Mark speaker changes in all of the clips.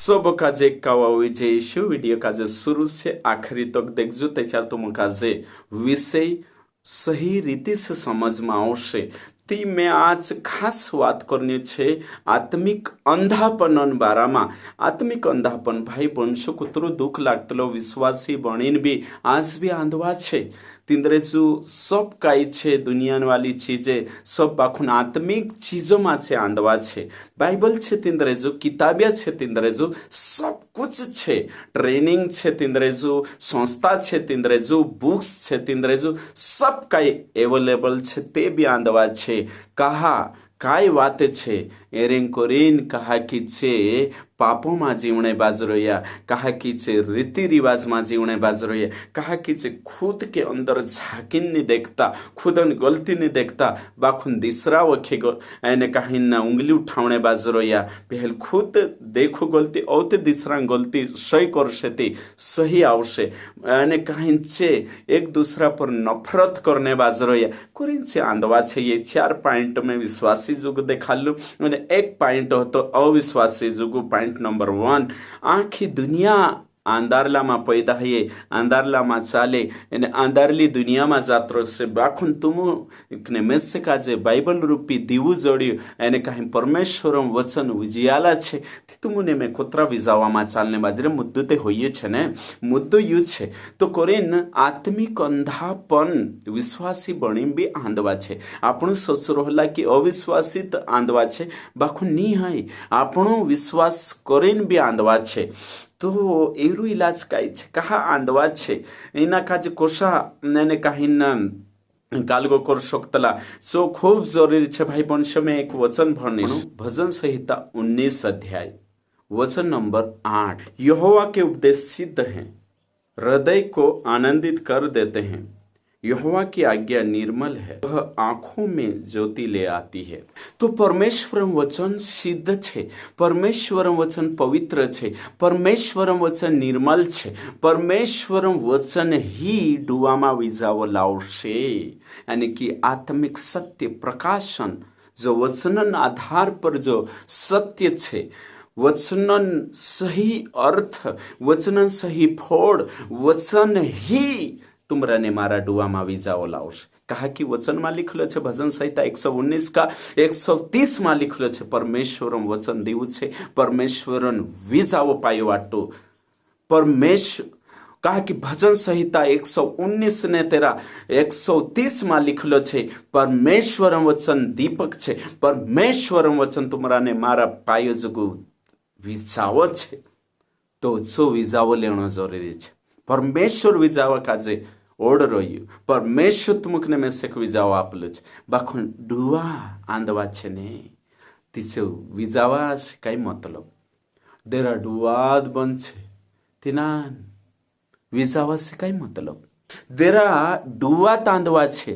Speaker 1: सब काजे कावावी जे issue video काजे शुरू से आखिरी तक देखजो त्याच्यार तुमका जे विषय सही रीति से समझમાં આવશે તે મેં આજ ખાસ વાત કરવાની છે આત્મિક અંધાપન બારામાં આત્મિક અંધાપન ભાઈ બનશો કૂતરો દુઃખ લાગતલો વિશ્વાસી બનીને બી આજ બી આંધવા છે तिंद्रेजू सब काई छे दुनिया वाली चीजें सब बाखुन आत्मिक चीजों में छे आंधवा छे बाइबल छे तिंद्रेजू किताबिया छे तिंद्रेजू सब कुछ छे ट्रेनिंग छे तिंद्रेजू संस्था छे तिंद्रेजू बुक्स छे तिंद्रेजू सब काई अवेलेबल छे ते भी आंधवा छे कहा काय वाते छे एरें कोरीन कहा कि छे पापों में जीवने बाजू रहा कहा कि छे रीति रिवाज में जीवने बाजू रहा कहा कि छे खुद के अंदर झाँकीन नहीं देखता खुदन गलती नहीं देखता बाखुन दिसरा वखे एने कहीं ना उंगली उठावने बाजू रहा पहल खुद देखो गलती औते दिसरा गलती सही कर सही आवशे एने कहीं छे एक दूसरा पर नफरत करने बाजू रहा कोरीन छे आंधवा छे ये 4 पॉइंट में विश्वासी जुग देखा लू एक पॉइंट हो तो अविश्वासी जुगु पॉइंट नंबर 1 आखी दुनिया आंदारला में पैदा है आंदारला में चाले एने आंदारली दुनिया में जात्रो से बाखुन तुम ने मेसे का जे बाइबल रूपी दीवु जोड़ियो एने कहीं परमेश्वर वचन उजियाला छे तुमने में कोतरा विजावा में चालने बाजरे मुद्दो ते होइए छे ने मुद्दो यू छे तो कोरेन आत्मिक अंधापन विश्वासी बणी भी आंधवा छे आपणो ससुर होला कि अविश्वासी तो आंधवा छे बाखुन नी है आपणो विश्वास करेन भी आंधवा छे तो एरू इलाज काई छे कहा आंधवा छे एना काज कोशा ने कहीं न कालगो कर सकतला सो खूब जरूरी छे भाई वंश में एक वचन भरने भजन संहिता 19 अध्याय वचन नंबर 8 यहोवा के उपदेश सिद्ध हैं हृदय को आनंदित कर देते हैं यहोवा की आज्ञा निर्मल है वह आंखों में ज्योति ले आती है तो परमेश्वर वचन सिद्ध छे परमेश्वर वचन पवित्र छे परमेश्वर वचन निर्मल छे परमेश्वर वचन ही डुआमा वीजावो लावशे यानी कि आत्मिक सत्य प्रकाशन जो वचनन आधार पर जो सत्य छे वचनन सही अर्थ वचनन सही फोड़ वचन ही तुमरा ने मारा डुआ में वीजाओ लावश कहा कि वचन में लिखलो छे भजन संहिता 119 का 130 में लिखलो छे परमेश्वर वचन दीवु छे परमेश्वर वीजाओ पायो वाटो परमेश्वर कहा कि भजन संहिता 119 ने तेरा 130 में लिखलो छे परमेश्वर वचन दीपक छे परमेश्वर वचन तुमरा ने मारा पायो जगु वीजाओ छे तो सो वीजाओ लेनो जरूरी छे परमेश्वर विजावा काजे ओड रह्यु परमेश्वर तुमकने में से विजावा आपलो छे बाखुन डुआ आंधवा छे ने तिसे विजावा से काई मतलब देरा डुआद बन छे तिनान विजावा से काई मतलब देरा डुआ तांदवा छे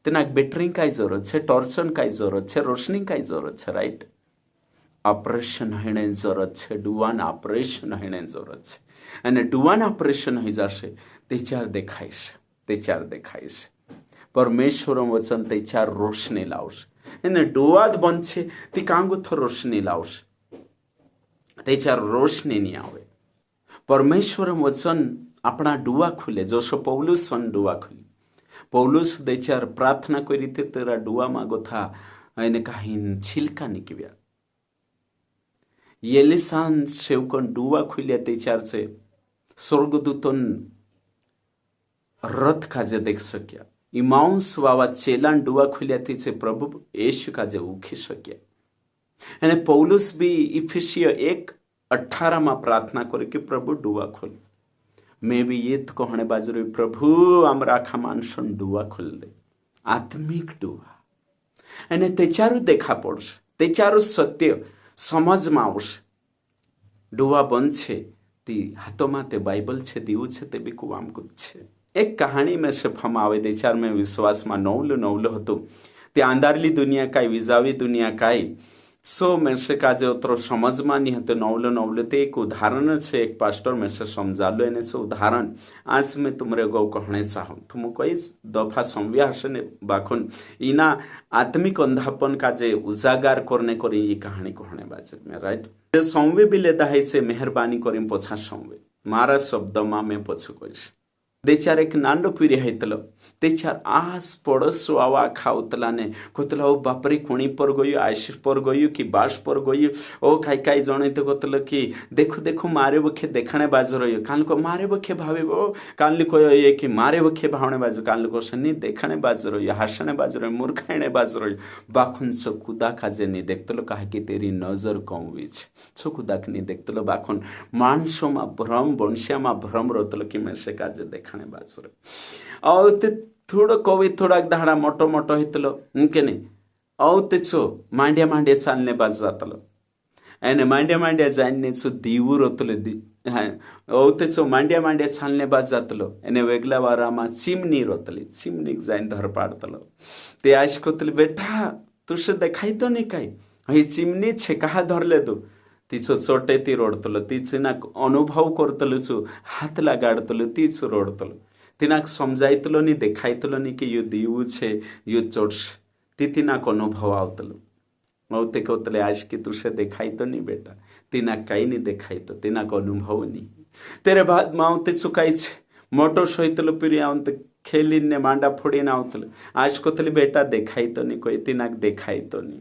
Speaker 1: तेना बैटरी काई जरूरत छे टॉर्चन काई जरूरत छे रोशनी काई जरूरत छे राइट ऑपरेशन हेने जरूरत छे डुआन ऑपरेशन हेने जरूरत छे અને ડુવાન ઓપરેશન હોઈ જશે તે ચાર દેખાઈશ પરમેશ્વર વચન તે ચાર રોશની લાવશે એને ડુવાદ બનશે તે કાંગુથો રોશની લાવશે તે ચાર રોશની નહીં આવે પરમેશ્વર વચન આપણા ડુવા ખુલે જોશો પૌલુસ ડુવા ખુલે પૌલુસ તે ચાર પ્રાર્થના કોઈ રીતે તેરા ડુવામાં ગોથા એને કાંઈ છિલકા નીકળ્યા येलिसान शेवकन डुआ खुलिया ते चार से स्वर्गदूतन रथ काजे देख सक्या इमाउस वावा चेलान डुआ खुलिया ते से प्रभु यीशु काजे उखी सक्या अने पौलुस भी इफिसियो 1:18 में प्रार्थना करे कि प्रभु डुआ खोल मैं भी ये तो कहने बाजू रही प्रभु आमरा आखा मानसन डुआ खोल दे आत्मिक डुआ अने ते चारू देखा पड़श ते चारू सत्य समझ में आवशे डुआ बंद छे ती हाथों में ते बाइबल छे दीवु छे ते भी कुवाम कुछ छे एक कहानी में से हम आवे दे चार में विश्वास में नवलो हतो ते आंधारली दुनिया काई विजावी दुनिया काई सो मेसे काजे उतरो समझमा नहीं हते नवलो नवलो ते एक उदाहरण छे एक पास्टर में से समझालो एने से उदाहरण आज मैं तुमरे गौ कहने चाहूँ तुम कई दफा संव्या हसने बाखुन इना आत्मिक अंधापन काजे उजागार करने करी ये कहानी कहने बाजे में राइट संवे भी लेता है से मेहरबानी करी पोछा संवे मारा शब्द मा मैं पोछु कइस देचार एक नांडो पीरी हैतलो देचार आस पड़ोसो आवा खाउतलाने कोतला ओ बापरे कोणी पर गयो आशिष पर गयो कि बास पर गयो ओ काई काई जणे तो कोतलो कि देखो देखो मारे बखे देखणे बाजो रयो कान को मारे बखे भावेबो कान को ये कि मारे बखे भावणे बाजो कान को सनी देखणे बाजो रयो हासणे बाजो रयो मूर्खाणे बाजो रयो बाखुन सो खुदा काजे नि देखतलो काहे कि तेरी नजर कौवी छे सो खुदा के नि देखतलो बाखुन मानसोमा भ्रम बंशियामा भ्रम रोतलो कि मेसे काजे देख बाजरे औ ते थोड़ा कवि थोड़ा धाड़ा मोटो मोटो हितलो के नहीं औ ते छो मांड्या मांड्या चालने बाज जातलो एने मांड्या मांड्या जाने छो दीवू रोतले दी हाँ औ ते छो मांड्या मांड्या चालने बाज जातलो एने वेगला वारामा चिमनी रोतली चिमनी जाइन धर पाडतलो ते आश कोतले बेटा तुसे देखाई तो नहीं काई ही चिमनी छे कहा धरले दो तिचो चोटे ती रोडतलो तिचीनाक अनुभव करतलो छु हात लगाडतलो तिचो रोडतलो तिनाक समजायतलो नी देखायतलो नी कि यो दीवू छे यो चोट तिनाक अनुभव आवतलो मौते कोतले आज की तुसे देखाई तो नहीं बेटा तिनाक काई नहीं देखाई तो तिनाक अनुभव नहीं तेरे बाद माउते चुकाई छे मोटो सहितलो पिरी आउते खेली ने मांडा फोड़ी ना आवतलो आज कोतले बेटा देखाई तो नहीं कोई तिनाक देखाई तो नहीं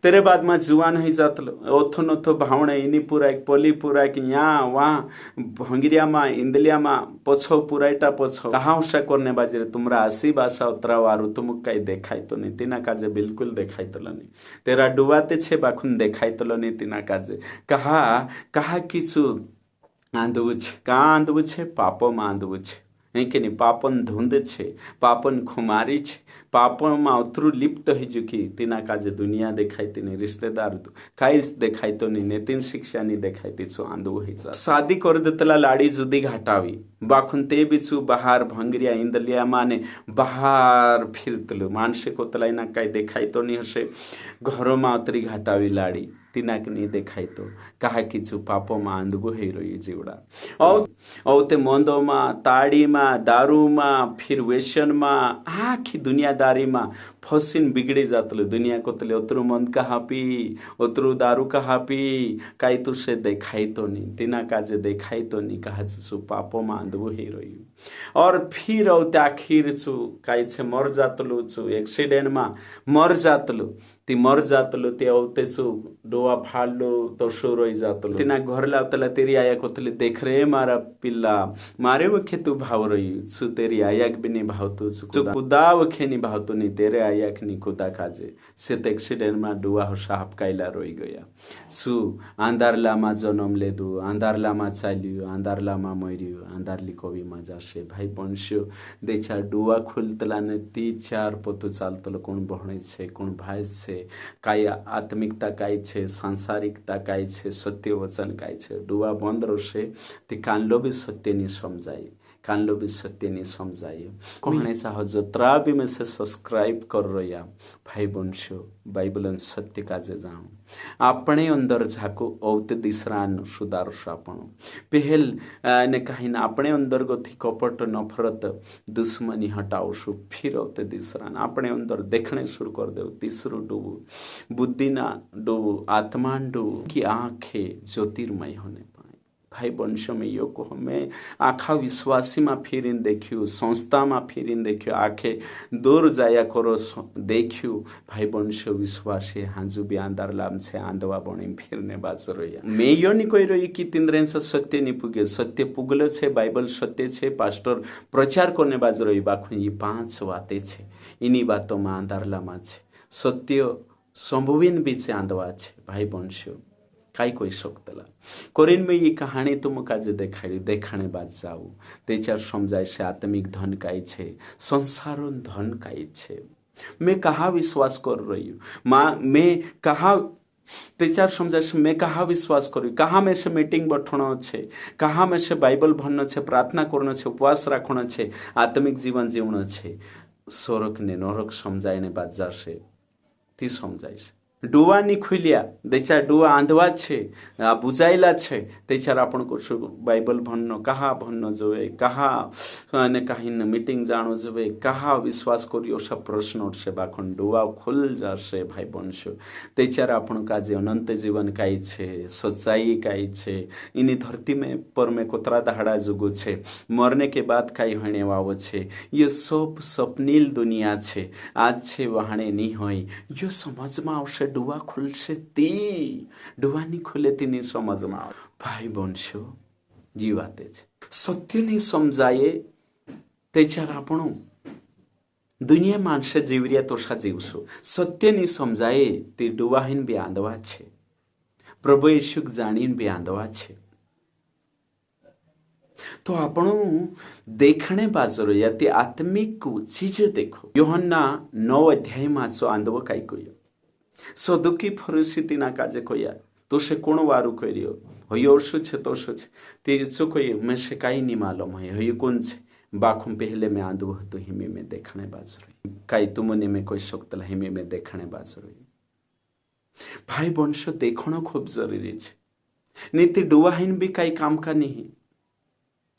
Speaker 1: तेरे बाद में जुआन ही जातलो ओथो नथो भावणे इनी पूरा एक पोली पूरा एक यहाँ वहाँ भंगिरिया मा इंदलिया मा पोछो पूराइटा पोछो कहाँ उषा करने बाजे तुमरा आसी बासा उतरा वारू तुम कई देखाई तो नहीं तिना काजे बिल्कुल देखाई तो नहीं तेरा डुबाते छे बाखुन देखाई तो नहीं तिना काजे कहा कहा किचु आंधवु छे कहाँ आंधवु छे पापो में आंधवु छे કે નહીં પાપન ધૂંધ છે પાપન ખુમારી છે પાપમાં ઉતરું લિપ્ત હઈ ચૂકી તેના કાજે દુનિયા દેખાયતી નહીં रिश्तेदार तो काहीच देखायतो नहीं नेतीन शिक्षा नहीं देखायती छो आंधू हई जा शादी कर देतला लाडी जुदी घाटावी बाखुन ते बिचू बहार भंगरिया इंदलिया माने बहार फिरतलो मानसे कोतला ना काई देखायतो नहीं हसे घरों में उतरी घाटावी लाडी तिनाक नहीं देखाई तो कहा कि चु पापो में आंधबो ही रही जीवड़ा औ ते मंदो में ताड़ी में दारू में फिर वेशन में आखी दुनियादारी में फसिन बिगड़ी जातलो दुनिया को तले उतरू मंद कहा पी उतरू दारू कहा पी काई तुसे देखाई तो नहीं तिना काजे देखाई तो नहीं कहा चु पापो में आंधबो ही रही और फिर औते आखिर छु काई छे मर जातलो छु एक्सीडेंट में मर जातलो ती मर जातलो ते औते छु डोआ फाड़लो तो शो रही जातलो तिना घर लावतला तेरी आया कोतले देख रे मारा पिल्ला मारे वखे तू भाव रही छु तेरी आया भी नहीं भाव तू छु खुदा वखे नहीं भाव तू नहीं तेरे आया नहीं खुदा काजे से एक्सीडेंट में डुआ हो साहब काइला रोई गया छु आंधारलामा जन्म ले दू आंधारलामा चालियो आंधारलामा मरियो आंधारली कवि मजा से भाई बंश्यो देछा डुआ खुलतला ने 3-4 पोतो चालतलो कोण बहणे छे कोण भाई छे काय आत्मिकता काय छे सांसारिकता काय छे सत्य वचन काय छे डुआ बंद रोशे ते कानलो भी सत्य नहीं समझाई कानलो भी सत्य नहीं समझाइए कहने चाहो जतरा भी में से सब्सक्राइब कर रहा भाई बंशो बाइबल सत्य काजे जाऊँ अपने अंदर झाको औते दिसरान सुधारसो आपण पहल ने कहीं ना अपने अंदर गति कपट नफरत दुश्मनी हटाओशु फिर औते दिसरान अपने अंदर देखने शुरू कर दो तीसरो डूबू बुद्धि ना डूबू आत्मा डूबू की आंखें ज्योतिर्मय होने भाई वंश में यो को हमें आखा विश्वासी में फिरिन देखियो संस्था में फिरिन देखियो आखे दूर जाया करो देखियो भाई वंश विश्वासी हाजु भी आंधार लाम छे आंधवा बनी फिरने बाज रही मैं यो नहीं कही रही कि तिंद्रेन से सत्य नहीं पुगे सत्य पुगलो छे बाइबल सत्य छे पास्टर प्रचार करने बाज रही बाखुन ये 5 बातें छे इन्हीं बातों में आंधार लामा छे सत्य संभविन भी छे आंधवा छे भाई वंश काई कोई शोकतला कोरिन में ये कहानी तुम काजे देखाड़ी देखाने बाद जाऊ तेचार समझाय से आत्मिक धन काई छे संसारों धन काई छे मैं कहा विश्वास कर रही हूँ माँ मैं कहा तेचार समझाय से मैं कहा विश्वास करूँ कहाँ में से मीटिंग बैठना छे कहाँ में से बाइबल भरना छे प्रार्थना करना छे उपवास रखना छे आत्मिक जीवन जीवना छे स्वर्ग ने नरक समझाने बाद जाशे ती समझाय डुवा नी खुल्या तेचार डुवा आंधवा छे बुझायेला छे तेचार आपण कछु बाइबल भणनो कहा भणनो जोवे कहा अने काही मीटिंग जाणो जोवे कहा विश्वास करियो सब प्रश्न उठसे बाखन डुवा खुल जाशे भाई बंशो तेचार आपण काजे अनंत जीवन काई छे सच्चाई काई छे इनी धरती में पर में कोतरा दहाड़ा जुगो छे मरने के बाद काई होने वावो छे ये सब सपनील दुनिया छे आज छे वहाणे नी होय यो समझ में आवशे डुवा खुलशे ती डुवा नहीं खुले ती नहीं समझ में आवे भाई बंशो जी वाते छे सत्य नहीं समजाये तेचार आपण दुनिया माणसे जीवरिया तोषा जीवसो सत्य नहीं समजाये ते डुवाहीन बी आंधवा छे प्रभु येशू जाणीन बी आंधवा छे तो आपण देखणे बाजरो या ती आत्मिक चीज देखो योहन्ना 9 अध्याय माचो आंधवो काय कयो सदुकी फरुसी ना काजे कोया तो से कोण वारू कर्यो हयो शु छे तो शु छे ते चो कोई मैं से काई नहीं मालूम है हयो कोन छे बाखुम पहले में आंधो तो हिमे में देखणे बाजरो काई तुमने में कोई शक्तला हिमे में देखणे बाजरो भाई बंशो देखणो खूब जरूरी छे नीति डुवाहीन भी काई काम का नहीं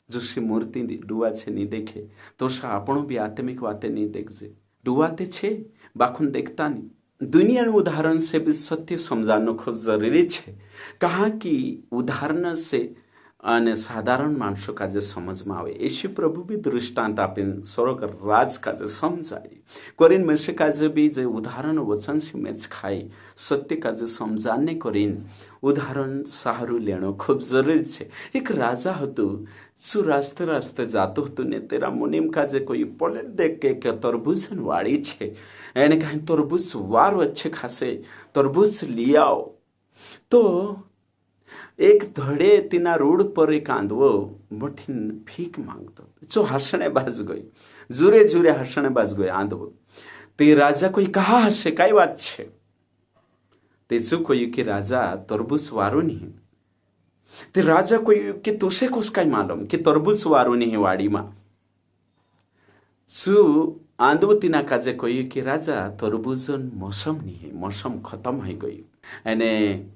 Speaker 1: जो सी मूर्ति डुआ छे नहीं देखे तो सा आपण भी आत्मिक बातें नहीं देखजे डुआते छे बाखुन देखता नहीं दुनिया उदाहरण से भी सत्य समझाना खूब जरूरी है कहा कि उदाहरण से अने साधारण मानसों का जो समझ में आवे यीशु प्रभु भी दृष्टांत आपे स्वर्ग राज का जो समझाए कोरिन में से का जो भी जो उदाहरण वचन से मैच खाई सत्य का जो समझाने कोरिन उदाहरण सहारू लेनो खूब जरूरी है एक राजा हतु सु रास्ते रास्ते जातो हतु ने तेरा मुनिम का जो कोई पले देख के तरबूजन वाड़ी छे एने कहीं तरबूज वारो अच्छे खासे तरबूज लियाओ तो एक धड़े तीना रोड पर एक आंधवो बठीन भीख मांगतो जो हसने बाज गई जुरे जुरे हसने बाज गई आंधवो ते राजा कोई कहा हसे काई बात छे ते जो कोई कि राजा तरबूज वारो नहीं ते राजा कोई कि तुसे कोस काई मालूम कि तरबूज वारो नहीं वाड़ी मा सु आंधवो तीना काजे कोई कि राजा तरबूजन मौसम नहीं है मौसम खत्म हो गई एने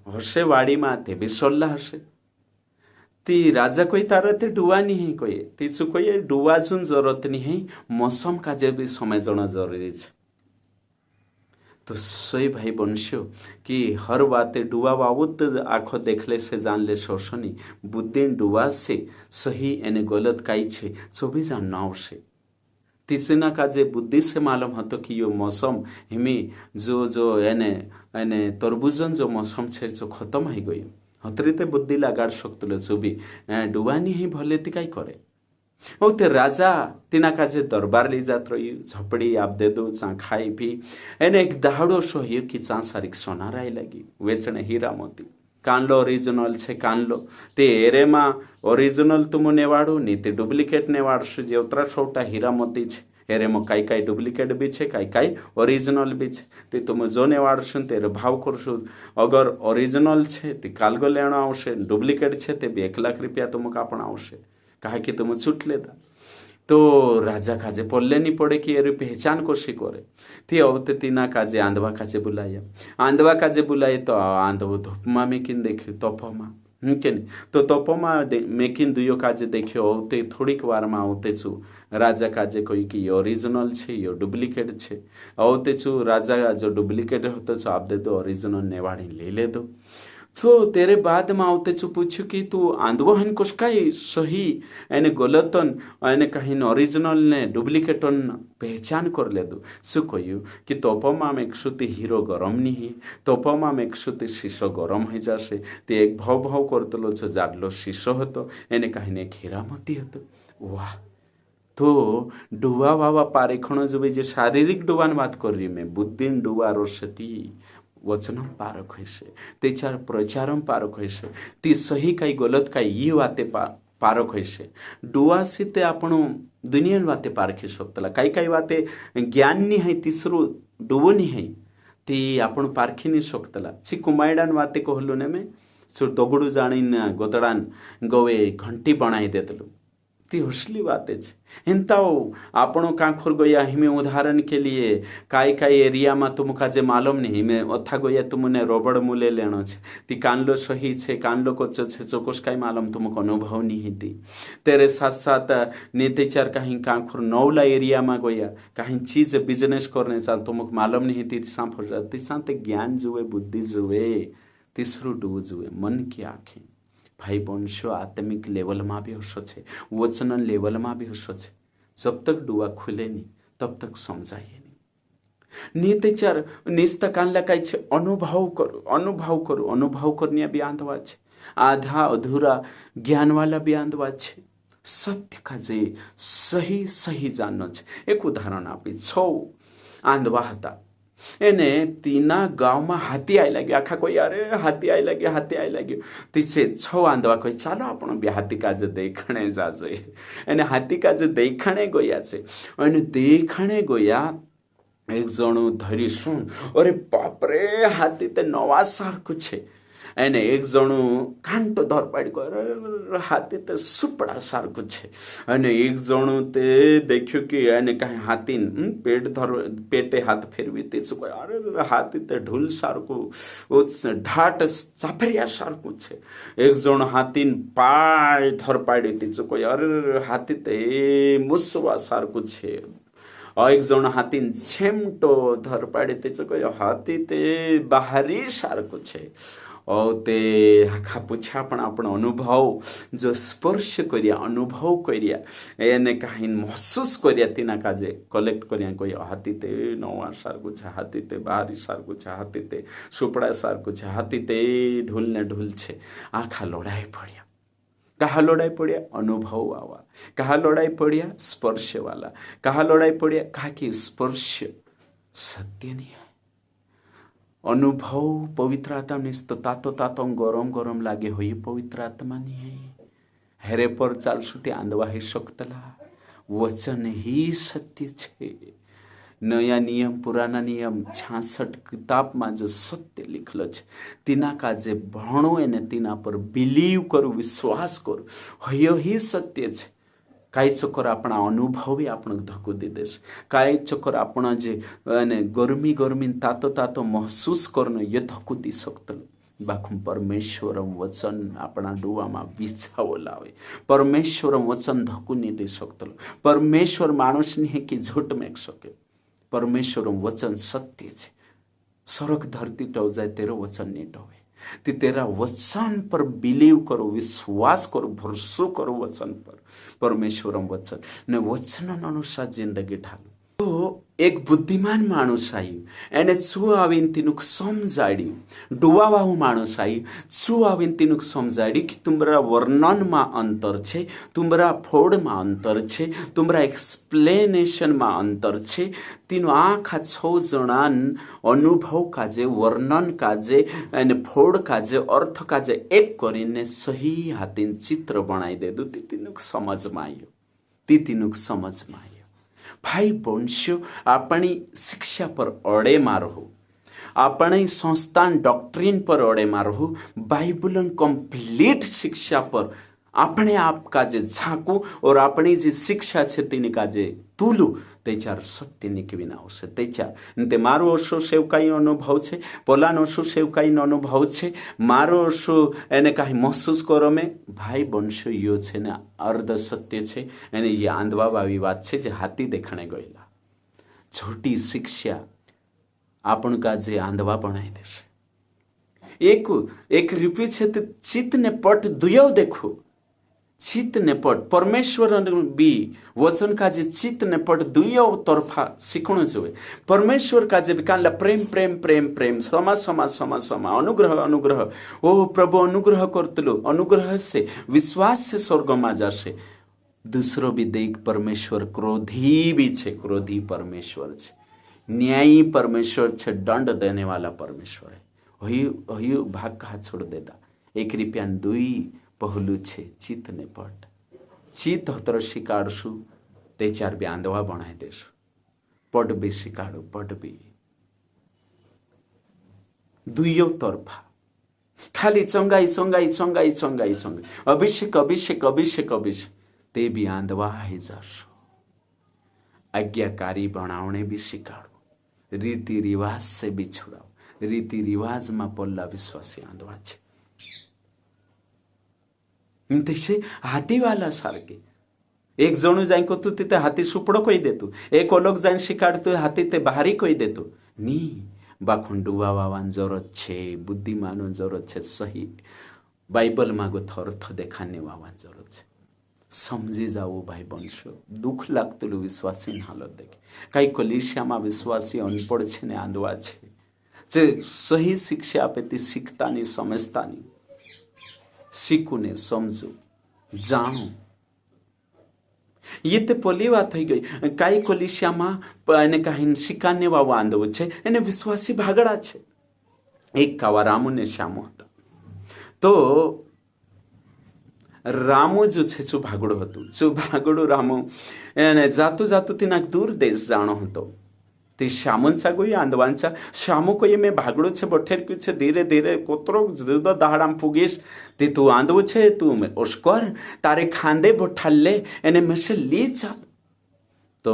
Speaker 1: हसे वाड़ी में ते भी सोल्ला हसे ती राजा कोई तारा ते डुआ नहीं है कोई तीसु कोई डुआ जुन जरूरत नहीं है मौसम का जे भी समय जना जरूरी है तो सोई भाई बंशो कि हर बातें डुआ बाबूत आँखों देखले से जान ले शोषणी बुद्धिन डुआ से सही एने गलत काई छे सो भी जानना आवश्य तीसना का जे बुद्धि से मालूम हतो कि यो मौसम हिमी जो जो एने एने तरबूजन जो मौसम छे जो खत्म हो गई हतरीते बुद्धि लगाड़ सकते जो भी डुबानी ही भले ती काई करे ओ ते राजा तिना का जे दरबार ली जात रही झपड़ी आप दे दो चा खाई पी एने एक दहाड़ो सो हियो कि चा सारिक सोना राय लगी वेचने हीरा मोती कानलो ओरिजिनल छे कानलो ते एरेमा ओरिजिनल तुम नेवाड़ो नी ते डुप्लिकेट नेवाड़शु जे उतरा छोटा हीरा मोती छे एरेमा काई काई डुप्लिकेट भी छे काई काई ओरिजिनल भी छे ते तुम जो नेवाड़शु तेरे भाव करशु अगर ओरिजिनल छे ते कालगो लेणो आवशे डुप्लिकेट छे ते 1 लाख रुपया तुमका आपण आवशे काहे कि तुम छूट लेता तो राजा काजे पल्ले नहीं पड़े कि एरी पहचान कोशी करे थी अवते तीना काजे आंधवा काजे बुलाया आंधवा काजे बुलाए तो आंधवो धूपमा मेकिन देखियो तपमा केनी तो तपमा मेकिन दुयो काजे देखियो अवते थोड़ीक वार में अवते छु राजा काजे कोई कि ओरिजिनल छे यो डुप्लिकेट छे अवते छु राजा जो डुप्लिकेट होतो छु आप दे दो ओरिजिनल नेवाड़ी ले ले दो तो तेरे बाद में आवते चु पूछू कि तू आंधवो हन कुछ काई सही एने गलतन एने कहीं ओरिजिनल ने डुप्लिकेटन पहचान कर ले दो सु कहू कि तोपमा में एक सुती हीरो गरम नहीं तोपमा में एक सुती शीशो गरम हो जासे ते एक भाव भाव करतलो जो जाडलो शीशो हतो एने कहीं एक हीरामती हतो वाह तो डुवा बाबा पारेखण जो जे शारीरिक डुबान बात कर रही मैं बुद्धिन डुबा रोशती वचनम पारक होइसे तेचार प्रचारम पारक होइसे ती सही काई गलत काई ये वाते पारक होइसे डुआ से ते आपण दुनियान वाते पारखी सकतला काई काई वाते ज्ञान नहीं है तीसरो डुबो नहीं है ती आपण पारखी नहीं सकतला सी कुमाइडान वाते कहलो ने में सो दगड़ू जाणी गोदड़ान गवे घंटी बनाई देतलु ती हसली बातें छे हेन्ताओ आपणो कांखोर गोया हिमे उदाहरण के लिए काई काई एरिया में तुमका जे मालूम नहीं हिमे अथा गोया तुमने रोबड़ मुले लेनो छे ती कानलो सही छे कानलो कोचो छे चोकोस काई मालूम तुमको अनुभव नहीं ती तेरे साथ साथ नीति चार कहीं कांखोर नौला एरिया में गोया कहीं चीज बिजनेस करने चाल तुमको मालूम नहीं ती सांते ज्ञान जुए बुद्धि जुए तीसरू डू जुए मन की आँखें भाई बंशो आत्मिक लेवल में भी हसो छे वचन लेवल में भी हसो छे जब तक डुआ खुले नहीं तब तक समझाइए नहीं नीते चार निस्ता कानला काई छे अनुभव करो अनुभव करनिया भी आंधवा छे आधा अधूरा ज्ञान वाला भी आंधवा छे सत्य का जे सही सही जाननो छे एक उदाहरण आपी 6 आंधवा हता એને તીના ગામમાં હાથી આવી લાગ્યો આખા કોઈ અરે હાથી આવી લાગ્યો તીસે 6 આંધવા કોઈ ચાલો આપણો બે હાથી કાજે દેખાણે જાજે એને હાથી કાજે દેખાણે ગોયા છે અને દેખાણે ગોયા એક જણો ધરી શું અરે બાપ રે હાથી તે નવા સારખું છે એને એક જણું કાંટો ધર પાડી ગયો હાથી તે સુપડા સારખું છે અને એક જણું તે દેખ્યું કે એને કાંઈ હાથી પેટે હાથ ફેરવી તે શું કહે અરે હાથી તે ઢૂલ સારખું ઢાટ ચાફરિયા સારખું છે એક જણ હાથીને પાય ધર પાડી તે શું કહે અરે હાથી તે મુસવા સારખું છે એક જણ હાથીને છેમટો ધર પાડી તે શું કહે હાથી તે બહારી સારખું છે તે આખા પૂછ્યા પણ આપણો અનુભવ જો સ્પર્શ કર્યા અનુભવ કર્યા એને કાંઈ મહેસૂસ કર્યા તેના કાજે કલેક્ટ કર્યા કોઈ હાથી તે નવા સારખું છે હાથી તે બહારી સારખું છે હાથી તે સુપડા સારખું છે હાથી તે ઢૂલ ને ઢૂલ છે આખા લોડાઈ પડ્યા कहा लोड़ाई पड़िया अनुभव आवा कहा लोड़ाई पड़िया स्पर्श वाला कहा लोड़ाई पड़िया कहा कि स्पर्श सत्य नहीं है अनुभव पवित्र आत्मा नहीं तो तातो गरम गरम लागे हो ये पवित्र आत्मा नहीं है हेरे पर चालशु ते आंधवा ही शक्तला वचन ही सत्य छे नया नियम पुराना नियम 66 किताब में जो सत्य लिखल है तीना का जे भणो एने तीना पर बिलीव करू विश्वास करू हयो ही सत्य है काई चक्कर अपना अनुभव भी आपण धक्को दी देश काई चक्कर आपण जे गर्मी गर्मी तातो तातो महसूस करनो ये धक्को दी सकतल बाखुं परमेश्वरम वचन अपना डुआमा विछावो लावे परमेश्वरम वचन धक्को नहीं दे सकतल परमेश्वर मानुष नहीं कि झूठ में सके परमेश्वरम वचन सत्य है स्वर्ग धरती टव जाए तेरो वचन नहीं टवे ते तेरा वचन पर बिलीव करो विश्वास करो भरोसो करो वचन पर परमेश्वरम वचन ने वचन अनुसार जिंदगी ढालो तो एक बुद्धिमान माणूस आयु एने छू आवीने तीनुक समजाड्યું डुवावाहु माणूस आयु छू आवीने तीनुक समजाड्યું कि तुम्हारा वर्णन में अंतर छे तुम्हारा फोड़ में अंतर छे तुम्हारा एक्सप्लेनेशन में अंतर छे तीनो आखा 6 जणान अनुभव काजे वर्णन काजे अने फोड़ काजे अर्थ काजे एक करीने सही हाथीन चित्र बनाई देदु तीनुक समझ में आयो तीनुक समझ में आयो भाई वंश्यो अपनी शिक्षा पर अड़े मारो अपने संस्थान डॉक्ट्रिन पर अड़े मारो बाइबल कंप्लीट शिक्षा पर अपने आप का जे झाँकू और अपनी जी शिक्षा है तीन का जे तुलू तेचार सत्य निकवीना आवशे तेचार ते मारो ओशो सेवकाई अनुभव छे पोलानो ओशो सेवकाई अनुभव छे मारो ओशो एने काई महसूस करो में भाई बनशो यो छे ने अर्ध सत्य छे एने ये आंधवा वावी बात छे जे हाथी देखणे गयेला झूठी शिक्षा आपण का जे आंधवा बनाई देशे एक रूपी छे ते चित्त ने पट दुयो देखो चित्त ने पट परमेश्वर भी वचन का जे चित्त ने पट दुयो तरफा सीखणो जोए परमेश्वर का जे कानला प्रेम प्रेम प्रेम प्रेम समा समा समा समा अनुग्रह अनुग्रह ओ प्रभु अनुग्रह करतलो अनुग्रह से विश्वास से स्वर्ग में जाशे दूसरो भी देख परमेश्वर क्रोधी भी छे क्रोधी परमेश्वर छे न्यायी परमेश्वर छे दंड देने वाला परमेश्वर है हयु भाग का छोड़ देता एक रुपया दुई पहलू छे चित्त ने पट चित्त हतर शिकाड़शु ते चार भी आंधवा बनाई देशु पट भी शिकाड़ू पट भी दुयो तरफा खाली चंगाई चंगाई चंगाई चंगाई चंगाई अभिषेक अभिषेक अभिषेक अभिषेक ते बी आंधवा है जाशो। आज्ञाकारी बनावने भी शिकाड़ो, रीति रिवाज से भी छुड़ाओ। रीति रिवाज में पल्ला विश्वासी आंधवा छे। तसे हाथीवाला सारखे एक जणू जाईन को तू तिथे हाथी सुपडो कही देतो, एक ओलोक जाईन शिकाड़तो हाथी ते बाहरी कही देतो नी। बाखुन डुबावावान जरूरत छे, बुद्धिमानो जरूरत छे, सही बाइबल मागो अर्थ देखाने वावान जरूरत छे। समझी जाओ भाई बंशो, दुख लागतुलू विश्वासी हालत देखे। कई कलिसिया में विश्वासी अनपढ़ छे ने आंधवा छे, जे सही शिक्षा आपे ती शीखता नहीं, समझता नहीं। शीखू ने समझो, जाणो। ये ते पहली बात थी गई। कई कलिसिया में कहीं शिकाने वाला आंधवो छे, एने विश्वासी भागड़ा छे। एक कावा रामू ने श्यामो हता, तो रामो जो छे चु भागड़ो हतु। चु भागड़ो रामो एने जातु जातु तीना दूर देश जाणो हतो। ते श्यामोंचा गोई आंधवांचा श्यामो को ये मैं भागड़ो छे, बठेर क्यू छे, धीरे धीरे कोतरो जुदा दहाड़ाम फुगीश। ते तू आंधवो छे, तू ओस्कर तारे खांदे बोठाले एने में से ली चाल। तो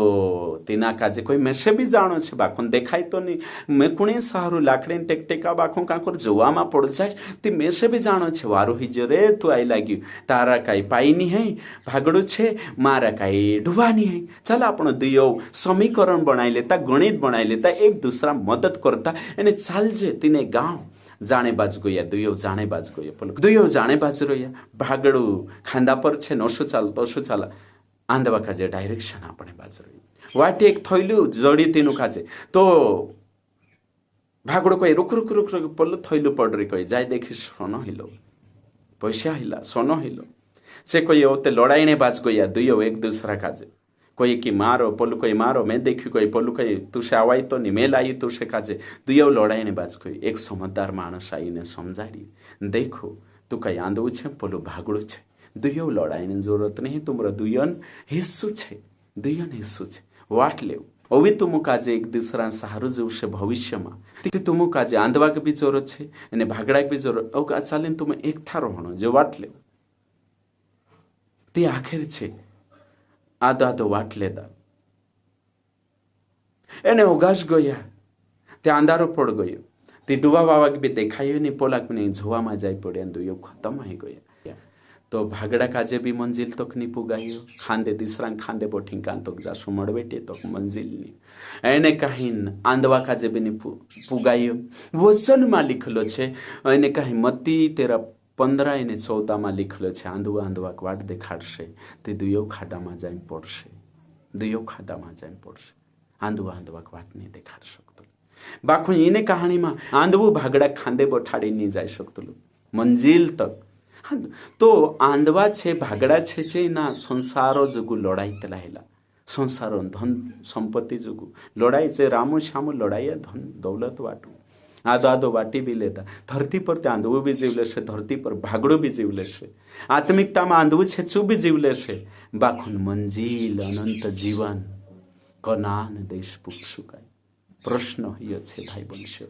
Speaker 1: तीना काजे कोई मेसे भी जाणो छे, बाखों देखाय तो नहीं। मैं कुणे सारू लाकड़ी टेकटेका बाखों कांकोर जोवा में पड़ जाए, ती मेसे भी जाणो छे। वारो हिजो रे तू आई लाग्यू, तारा काई पाई नहीं है, भागड़ो छे, मारा काई डूबा नहीं है। चल आपण दुयो समीकरण बनाई लेता, गणित बनाई लेता, एक दूसरा मदद करता एने चाल जे। तीने गाँव जाने बाज गोया, दुयो जाने बाज गोया, बोलो दुयो जाने बाज रोया। भागड़ू खांदा पर छे, नोशो चाल तोशो चाला। आंधवा काजे डायरेक्शन आपणे बाजू वाटे एक थैलू जड़ी तीनू काजे, तो भागड़ो कही रुक रुक रुक रुक पल्लू थैलू पड़ रही कही जाए देखी सोनो हिलो, पैसा हिला, सोनो हिलो। से कोई ओते लड़ाईने बाज गया, दुयो एक दूसरा काजे। कोई कि मारो, पल्लू कोई मारो, मैं देखी कोई पल्लू कही तुसे आवाई तो नहीं, मैं लाई तुसे काजे। दुयो लड़ाईने बाज गई। एक समझदार माणस आईने समझाड़ी, देखो तू कई आंधवू छे, पल्लू भागड़ू छे, दुयो लड़ाईने जरूरत नहीं, तुमरा दुयन हिस्सू छे, दुयन हिस्सू छे, वाट लेव। अभी तुम काजे एक दूसरा सहारो जोशे भविष्य में। तुम काजे आंधवा के भी जरूरत छे अने भागड़ा के भी जरूरत, अव चालीने तुम एकठा रहणो जो वाट लेव। ते आखिर छे आधो आधो वाट लेदा एने उगाश गया, ते अंधारो पड़ गयो, ते डूबा बाबा के भी देखायो नहीं, पोलाक नहीं जोवा में जाई पड़े, दुयो खत्म हो गया। तो भागड़ा काजे भी मंजिल तक नहीं पुगायो, खांदे तीसरा खांदे बोठी कान तक जासु मड़बेटे तक मंजिल नहीं। एने कहीं आंधवा काजे भी नहीं पुगायो। वचन में लिखलो छे, एने कहीं मत्ती 13:15 ने 14 में लिखलो छे, आंधवा आंधवा वाट देखाड़शे, ते दुयो खाड़ा में जाई पड़शे, दुयो खाड़ा में जाई पड़शे। आंधवा आंधवा वाट नहीं देखाड़ सकतो। बाखो एने कहानी में आंधवो भागड़ा खांदे बोठाड़ी नहीं जाई सकतो मंजिल तक। तो आंधवा छे, भागड़ा छे ना संसारो जुगु लड़ाई तलाहेला, संसारो धन संपत्ति जुगु लड़ाई छे। रामो श्यामो लड़ाई धन दौलत वाटू आधो आधो वाटी भी लेता। धरती पर ते आंधवो भी जीव लेशे, धरती पर भागड़ो भी जीव लेशे, आत्मिकता में आंधवू छे चू भी जीव लेशे। बाखुन मंजिल अनंत जीवन कनान देश पुगशु काय। प्रश्न हयो छे भाई बंशो,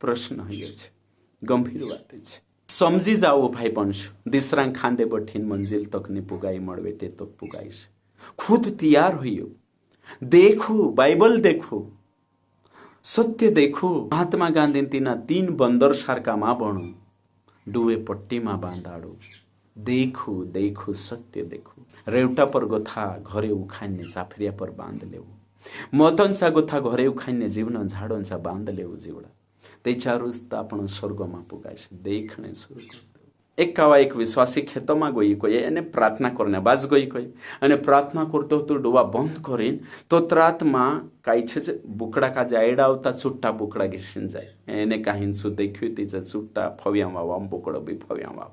Speaker 1: प्रश्न हयो छे, गंभीर बात छे। समझी जाओ भाई बंशो, दिसरा खांदे बठीन मंजिल तक नहीं पुगाई, मड़वेटे तक पुगाईश। खुद तैयार होइयो, देखो बाइबल देखो, सत्य देखो। महात्मा गांधी तीना 3 बंदर सारका मां बनो, डुए पट्टी मां बांधाड़ो, देखो देखो सत्य देखो। रेवटा पर गोथा घरे उखाने चाफरिया पर बांध लेव, मतनचा गोथा घरे उखाने जीवन झाडोंचा बांध लेव जीवड़ा। त्याच्यारूच तर आपण स्वर्गमा पुगायशे, देखणे स्वर्ग। एक कावा एक विश्वासी खेतों में गई कोई एने प्रार्थना करने बाज गई कोई अने प्रार्थना करते तो डोवा बंद करीन तो त्रात में काई छे बुकड़ा का जायडा होता छुट्टा बुकड़ा घिसीन जाए एने काहीन सु देखी तीजे छुट्टा फव्यावा बुकड़ो भी फव्यावा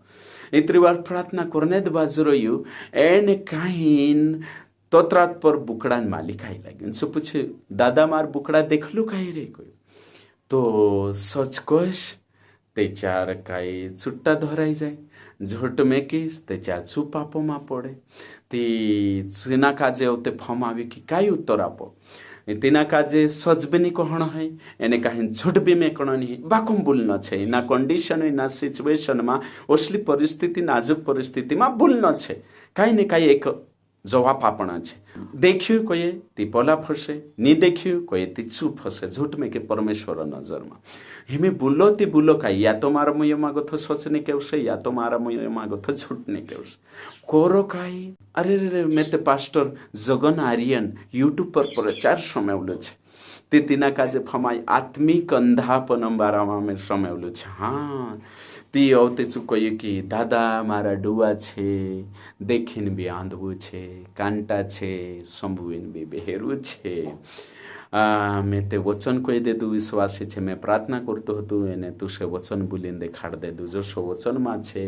Speaker 1: इतनी बार प्रार्थना करने बाज रही एने काहीन तो त्रात पर बुकड़ा मालिक आई लगे सो पूछे दादा मार बुकड़ा देखलू कहीं रे कोई तो सच कोश त्याच्यार काही चुट्टा धराई जाए झोट मेकीस त्याच्या चुपापो मा पड़े ती चुना काजे होते फमावी की काय उत्तर आपो तिना काजे सजबेनी कहण है एने कहीं झुट भी में कण नहीं बाकुम बोल्न छे ना कंडीशन ना सिचुएशन में ओसली परिस्थिति नाजुक परिस्थिति में बोल्न छे काई ने काई एक जवाब आपना छे देखियो कोई ती पला फसे नी देखियो कोई ती चुप फसे झूठ में के परमेश्वर नजर में हेमे बोलो ती बोलो का या तो मारा मुझे मागो थो सोचने के उसे या तो मारा मुझे मागो थो झूठने के उसे कोरो काई अरे रे मैं ते पास्टर जगन आर्यन यूट्यूब पर प्रचार समय छे ते तिना काजे फमाई आत्मिक अंधापन बारामा में समय छे हाँ ती औते चुकोय कि दादा मारा डुआ छे देखिन भी आंधवू छे कांटा छे संभुइन भी बेहेरू छे मैं ते वचन कोई दे दू विश्वासी छे मैं प्रार्थना करतो हतु एने तुसे वचन बुलीन देखाड़ दे दू जो सो वचन मा छे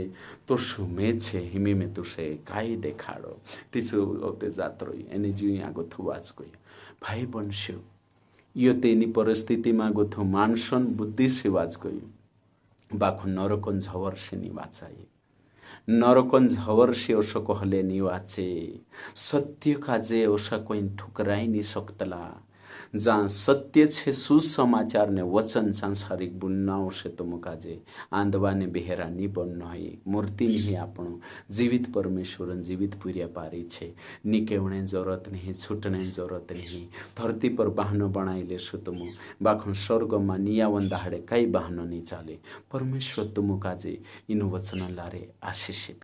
Speaker 1: तो सुमे छे हिमी में तुसे काई देखाड़ो तीसु औते जात रही एने जुई आगो थुवाज कोई भाई बनस्यो यो तेनी परिस्थिति मा गोथो मानसन बुद्धि सिवाज कोई बाखु नरकन झवर्से निवाचाए नरकन झवर्से ओसो कहले निवाचे सत्य काजे ओसा कोई ठुकराई नहीं सकतला जहाँ सत्य छे सुसमाचार ने वचन सांसारिक बुन्नाओ से तुम काजे आंधवा ने बेहरा नहीं बनना है मूर्ति नहीं आपणो जीवित परमेश्वर जीवित पूरिया पारी छे निकेवणे जरूरत नहीं छूटने जरूरत नहीं धरती पर बहानो बनाई लेशु तुम बाखन स्वर्ग में नियावन दाहड़े कई बहानो नहीं चाले परमेश्वर तुम काजे इन वचन लारे आशीषित